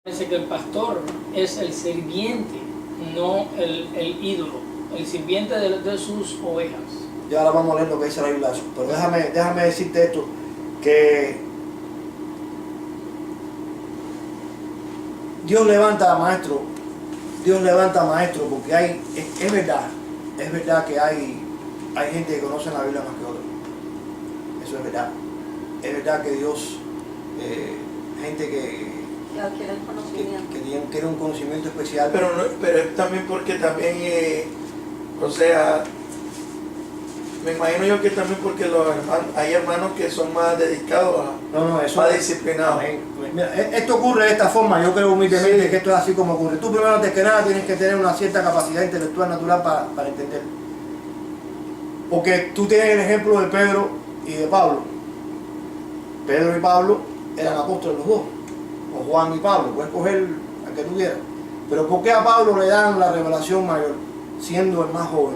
Parece que el pastor es el sirviente, no el ídolo, el sirviente de sus ovejas. Ya ahora vamos a leer lo que dice la Biblia. Pero déjame decirte esto, que Dios levanta a maestros, porque es verdad que hay gente que conoce la Biblia más que otra. Eso es verdad. Es verdad que Dios, gente que tiene un conocimiento especial. Pero es también porque también, o sea, me imagino yo que también porque hay hermanos que son más dedicados más disciplinados. Mira, esto ocurre de esta forma, yo creo humildemente Sí. que esto es así como ocurre. Tú primero, antes que nada, tienes que tener una cierta capacidad intelectual natural para entender. Porque tú tienes el ejemplo de Pedro y de Pablo. Pedro y Pablo eran apóstoles los dos, o Juan y Pablo, puedes coger al que tú quieras. Pero ¿por qué a Pablo le dan la revelación mayor, siendo el más joven?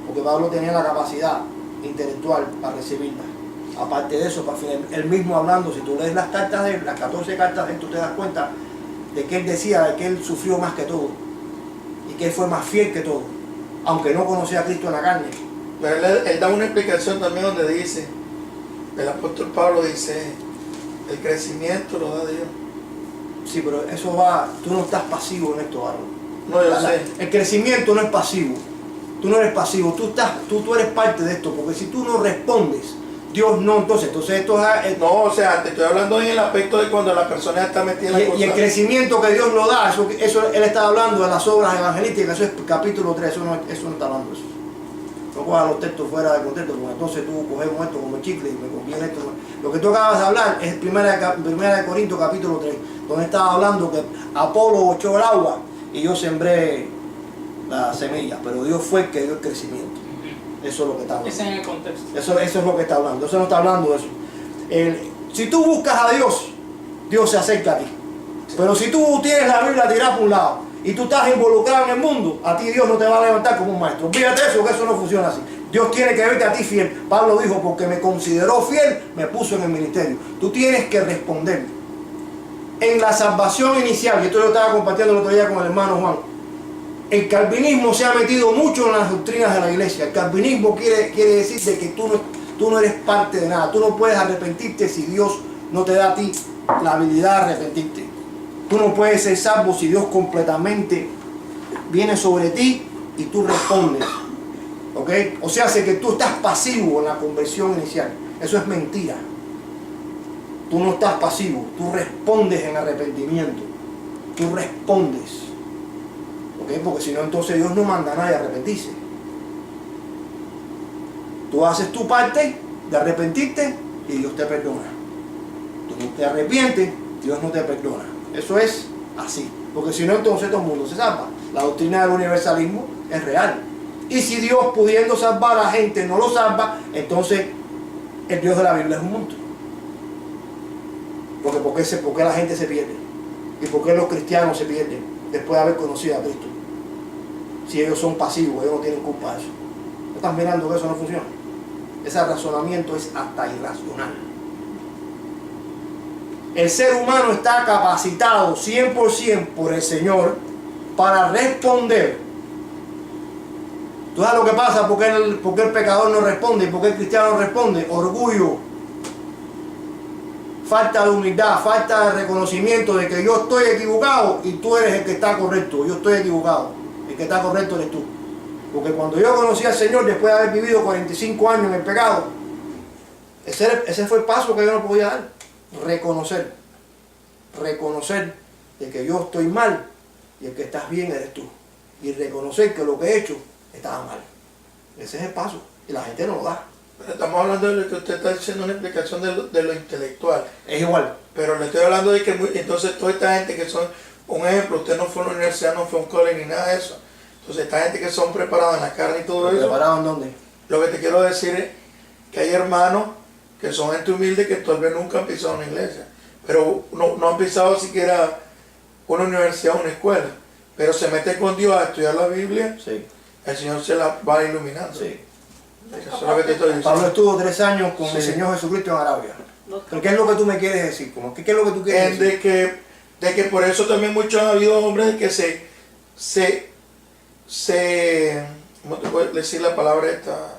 Porque Pablo tenía la capacidad intelectual para recibirla. Aparte de eso, él mismo hablando, si tú lees las cartas de él, las 14 cartas de él, tú te das cuenta de que él decía de que él sufrió más que todo y que él fue más fiel que todo, aunque no conocía a Cristo en la carne. Pero él da una explicación también donde dice, el apóstol Pablo dice, el crecimiento lo da Dios. Sí, pero eso va, tú no estás pasivo en esto, Aaron. No, yo sé. El crecimiento no es pasivo. Tú no eres pasivo, tú eres parte de esto, porque si tú no respondes, Dios no, entonces esto es... No, o sea, te estoy hablando en el aspecto de cuando la persona está metida en la cosa. Y el crecimiento que Dios lo da, eso él está hablando de las obras evangelísticas, eso es capítulo 3, eso no está hablando de eso. No cojas los textos fuera de contexto, porque entonces tú cogemos esto como chicle y me conviene esto. Lo que tú acabas de hablar es primera de Corintios capítulo 3, donde estaba hablando que Apolo echó el agua y yo sembré la semilla, pero Dios fue el que dio el crecimiento. Eso es lo que está hablando. Ese es en el contexto. Eso es lo que está hablando. Eso no está hablando de eso. Si tú buscas a Dios, Dios se acerca a ti. Pero si tú tienes la Biblia tirada por un lado y tú estás involucrado en el mundo, a ti Dios no te va a levantar como un maestro. Fíjate eso, que eso no funciona así. Dios tiene que verte a ti fiel. Pablo dijo, porque me consideró fiel, me puso en el ministerio. Tú tienes que responder. En la salvación inicial, y esto lo estaba compartiendo el otro día con el hermano Juan, el calvinismo se ha metido mucho en las doctrinas de la iglesia. El calvinismo quiere decir de que tú no eres parte de nada. Tú no puedes arrepentirte si Dios no te da a ti la habilidad de arrepentirte. Tú no puedes ser salvo si Dios completamente viene sobre ti y tú respondes. ¿Ok? O sea, hace que tú estás pasivo en la conversión inicial. Eso es mentira. Tú no estás pasivo. Tú respondes en arrepentimiento. Tú respondes. ¿Ok? Porque si no, entonces Dios no manda a nadie a arrepentirse. Tú haces tu parte de arrepentirte y Dios te perdona. Tú no te arrepientes, Dios no te perdona. Eso es así. Porque si no, entonces todo el mundo se salva. La doctrina del universalismo es real. Y si Dios, pudiendo salvar a la gente, no lo salva, entonces el Dios de la Biblia es un monstruo. ¿Por qué la gente se pierde? ¿Y por qué los cristianos se pierden después de haber conocido a Cristo? Si ellos son pasivos, ellos no tienen culpa de eso. ¿No estás mirando que eso no funciona? Ese razonamiento es hasta irracional. El ser humano está capacitado 100% por el Señor para responder. ¿Tú sabes lo que pasa? ¿Por qué el pecador no responde? ¿Por qué el cristiano no responde? Orgullo, falta de humildad, falta de reconocimiento de que yo estoy equivocado y tú eres el que está correcto. Yo estoy equivocado, el que está correcto eres tú. Porque cuando yo conocí al Señor, después de haber vivido 45 años en el pecado, ese fue el paso que yo no podía dar. Reconocer de que yo estoy mal y el que estás bien eres tú. Y reconocer que lo que he hecho estaba mal. Ese es el paso y la gente no lo da. Pero estamos hablando de lo que usted está haciendo, una explicación de lo intelectual. Es igual. Pero le estoy hablando de que entonces toda esta gente que son, un ejemplo, usted no fue a una universidad, no fue a un colegio ni nada de eso. Entonces esta gente que son preparados en la carne y todo eso. ¿Preparados en dónde? Lo que te quiero decir es que hay hermanos que son gente humilde que tal vez nunca han pisado una iglesia. Pero no han pisado siquiera una universidad o una escuela. Pero se meten con Dios a estudiar la Biblia. Sí. El Señor se la va iluminando. Sí. Eso es lo que te estoy diciendo. Pablo estuvo 3 años con Sí. el Señor Jesucristo en Arabia. ¿Pero qué es lo que tú me quieres decir? ¿Qué es lo que tú quieres decir? De que por eso también muchos han habido hombres que ¿cómo te puedo decir la palabra esta?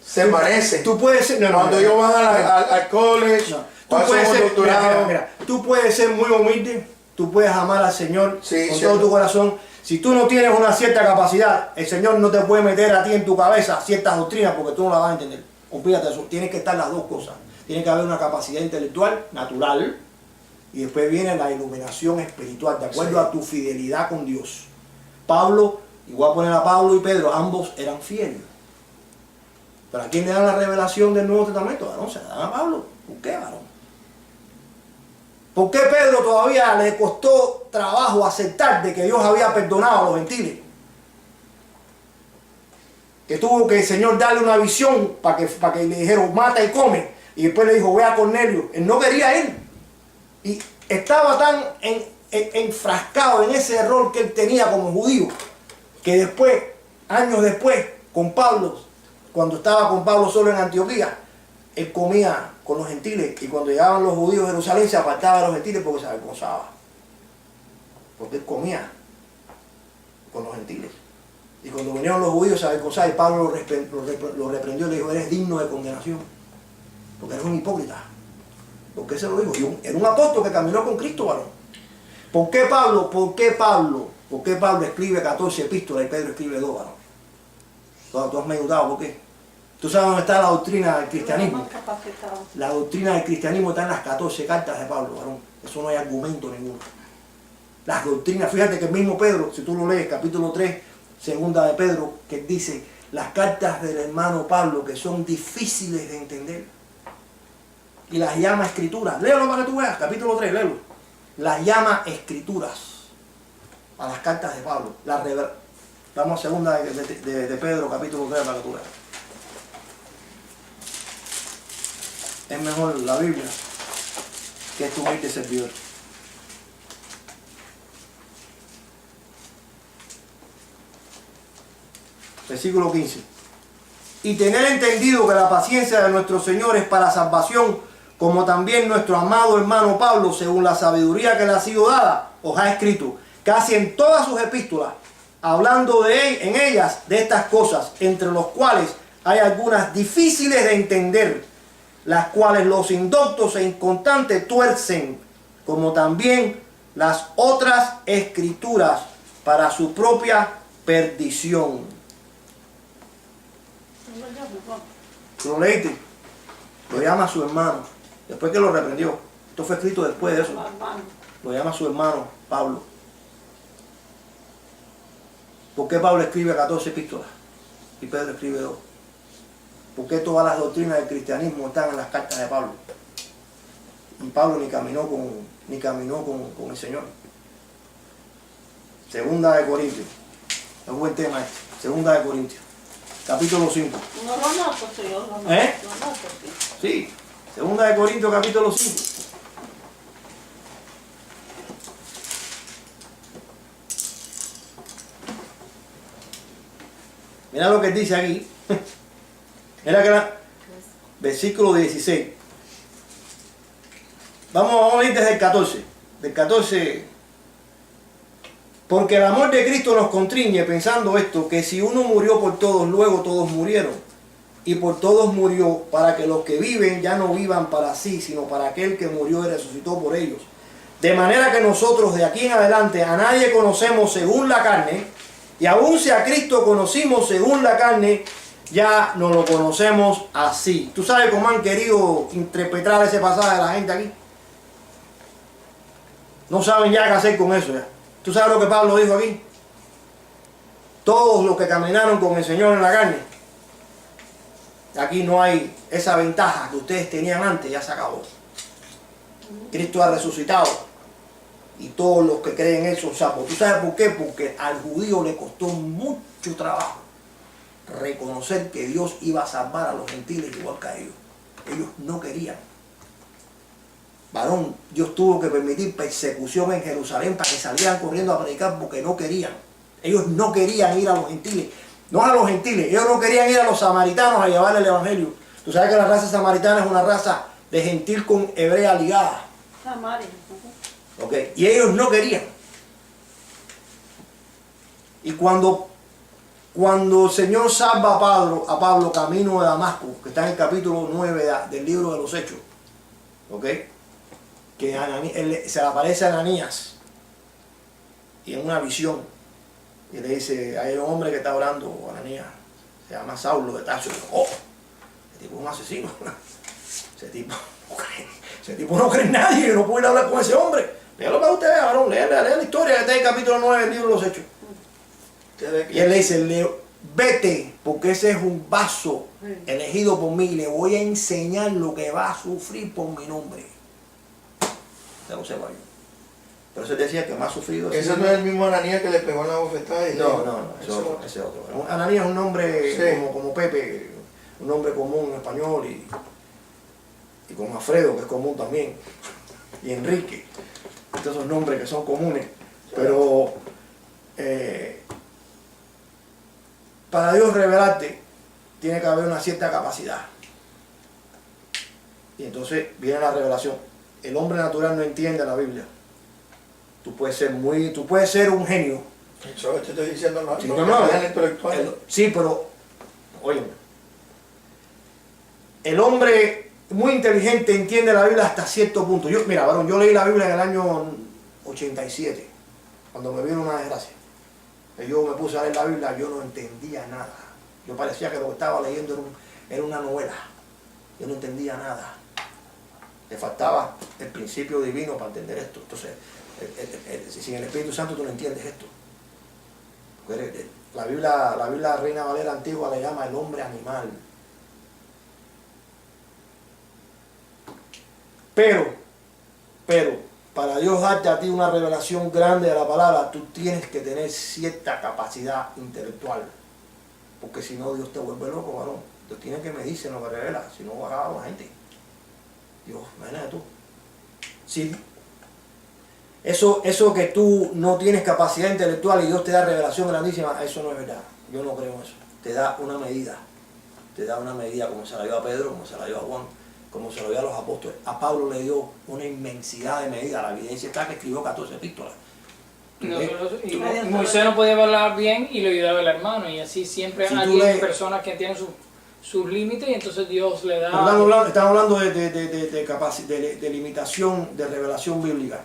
Se parecen. Tú puedes ser, Cuando ellos van al college, no. o hacen un doctorado. Mira, tú puedes ser muy humilde, tú puedes amar al Señor Sí, con cierto. todo tu corazón. Si tú no tienes una cierta capacidad, el Señor no te puede meter a ti en tu cabeza ciertas doctrinas porque tú no las vas a entender. Olvídate de eso. Tienes que estar las dos cosas. Tiene que haber una capacidad intelectual, natural, y después viene la iluminación espiritual, de acuerdo Sí. a tu fidelidad con Dios. Pablo, y voy a poner a Pablo y Pedro, ambos eran fieles. ¿Pero a quién le dan la revelación del Nuevo Testamento? ¿No? Se la dan a Pablo. ¿Por qué, varón? ¿Por qué Pedro todavía le costó trabajo aceptar de que Dios había perdonado a los gentiles? Que tuvo que el Señor darle una visión para que le dijeron mata y come. Y después le dijo ve a Cornelio. Él no quería ir. Y estaba tan enfrascado en ese error que él tenía como judío, que después, años después, con Pablo, cuando estaba con Pablo solo en Antioquía, él comía con los gentiles y cuando llegaban los judíos a Jerusalén se apartaba de los gentiles porque se avergonzaba. Porque él comía con los gentiles. Y cuando vinieron los judíos se avergonzaba y Pablo lo reprendió y le dijo, eres digno de condenación. Porque eres un hipócrita. ¿Por qué se lo dijo? Era un apóstol que caminó con Cristo, varón. ¿Por qué Pablo escribe 14 epístolas y Pedro escribe 2, varón? Tú has meditado, ¿por qué? ¿Tú sabes dónde está la doctrina del cristianismo? La doctrina del cristianismo está en las 14 cartas de Pablo, varón. Eso no hay argumento ninguno. Las doctrinas, fíjate que el mismo Pedro, si tú lo lees, capítulo 3, segunda de Pedro, que dice, las cartas del hermano Pablo que son difíciles de entender. Y las llama escrituras. Léelo para que tú veas, capítulo 3, léelo. Las llama escrituras a las cartas de Pablo. Vamos a segunda de Pedro, capítulo 3, para que tú veas. Es mejor la Biblia que este humilde servidor. Versículo 15. Y tener entendido que la paciencia de nuestro Señor es para salvación, como también nuestro amado hermano Pablo, según la sabiduría que le ha sido dada, os ha escrito, casi en todas sus epístolas, hablando en ellas de estas cosas, entre los cuales hay algunas difíciles de entender, las cuales los indoctos e inconstantes tuercen, como también las otras escrituras para su propia perdición. Lo leíste, lo llama a su hermano, después que lo reprendió. Esto fue escrito después de eso. Lo llama a su hermano Pablo. ¿Por qué Pablo escribe 14 epístolas y Pedro escribe 2? ¿Por qué todas las doctrinas del cristianismo están en las cartas de Pablo? Y Pablo ni caminó con el Señor. Segunda de Corintios. Es un buen tema este. Segunda de Corintios. Capítulo 5. No lo noto, señor. Lo noto, ¿Eh? lo noto, sí. Sí. Segunda de Corintios, capítulo 5. Mira lo que dice aquí. Mira que versículo 16. Vamos a ir desde el 14. Del 14. Porque el amor de Cristo nos constriñe pensando esto, que si uno murió por todos, luego todos murieron. Y por todos murió, para que los que viven ya no vivan para sí, sino para aquel que murió y resucitó por ellos. De manera que nosotros de aquí en adelante a nadie conocemos según la carne, y aun si a Cristo conocimos según la carne, ya no lo conocemos así. ¿Tú sabes cómo han querido interpretar ese pasaje de la gente aquí? No saben ya qué hacer con eso ya. ¿Tú sabes lo que Pablo dijo aquí? Todos los que caminaron con el Señor en la carne. Aquí no hay esa ventaja que ustedes tenían antes, ya se acabó. Cristo ha resucitado. Y todos los que creen en Él son sapos. ¿Tú sabes por qué? Porque al judío le costó mucho trabajo reconocer que Dios iba a salvar a los gentiles igual que a ellos. Ellos no querían. Varón, Dios tuvo que permitir persecución en Jerusalén para que salieran corriendo a predicar porque no querían. Ellos no querían ir a los gentiles. No a los gentiles, ellos no querían ir a los samaritanos a llevarle el evangelio. Tú sabes que la raza samaritana es una raza de gentil con hebrea ligada. Samaria. ¿Ok? Y ellos no querían. Y cuando el Señor salva a Pablo camino de Damasco, que está en el capítulo 9 del libro de los Hechos, ¿ok? Que se le aparece a Ananías y en una visión y le dice, hay un hombre que está orando, Ananías, se llama Saulo de Tarso. ¡Oh! Ese tipo es un asesino. Ese tipo no cree en nadie, no puede ir a hablar con ese hombre. Léalo para ustedes, varón, lea la historia que está en el capítulo 9 del libro de los Hechos. Y él le dice, vete, porque ese es un vaso elegido por mí y le voy a enseñar lo que va a sufrir por mi nombre. Ya lo sé, yo. Pero se decía que más sufrido. Ese no es el mismo Ananías que le pegó en la bofetada. No, ese otro. Ananías es un nombre sí, como Pepe, un nombre común en español, y como Alfredo, que es común también, y Enrique. Estos son nombres que son comunes. Pero para Dios revelarte, tiene que haber una cierta capacidad. Y entonces viene la revelación. El hombre natural no entiende la Biblia. Tú puedes ser un genio. Eso te estoy diciendo, no, Sí, no, intelectual. Sí, pero, óyeme, el hombre muy inteligente entiende la Biblia hasta cierto punto. Mira, varón, yo leí la Biblia en el año 87, cuando me vino una desgracia. Yo me puse a leer la Biblia, yo no entendía nada. Yo parecía que lo que estaba leyendo era una novela. Yo no entendía nada. Le faltaba el principio divino para entender esto. Entonces, sin el Espíritu Santo tú no entiendes esto. La Biblia Reina Valera antigua le llama el hombre animal. Pero, para Dios darte a ti una revelación grande de la palabra, tú tienes que tener cierta capacidad intelectual. Porque si no, Dios te vuelve loco, varón. Dios tiene que medirse en lo que revela, si no va a acabar la gente. Dios, imagínate tú. Si eso que tú no tienes capacidad intelectual y Dios te da revelación grandísima, eso no es verdad. Yo no creo en eso. Te da una medida. Te da una medida como se la dio a Pedro, como se la dio a Juan, como se lo dio a los apóstoles. A Pablo le dio una inmensidad de medidas. La evidencia está que escribió 14 epístolas. Moisés no podía hablar bien y le ayudaba el hermano. Y así siempre hay personas que tienen sus límites y entonces Dios le da... Estamos hablando de limitación de revelación bíblica.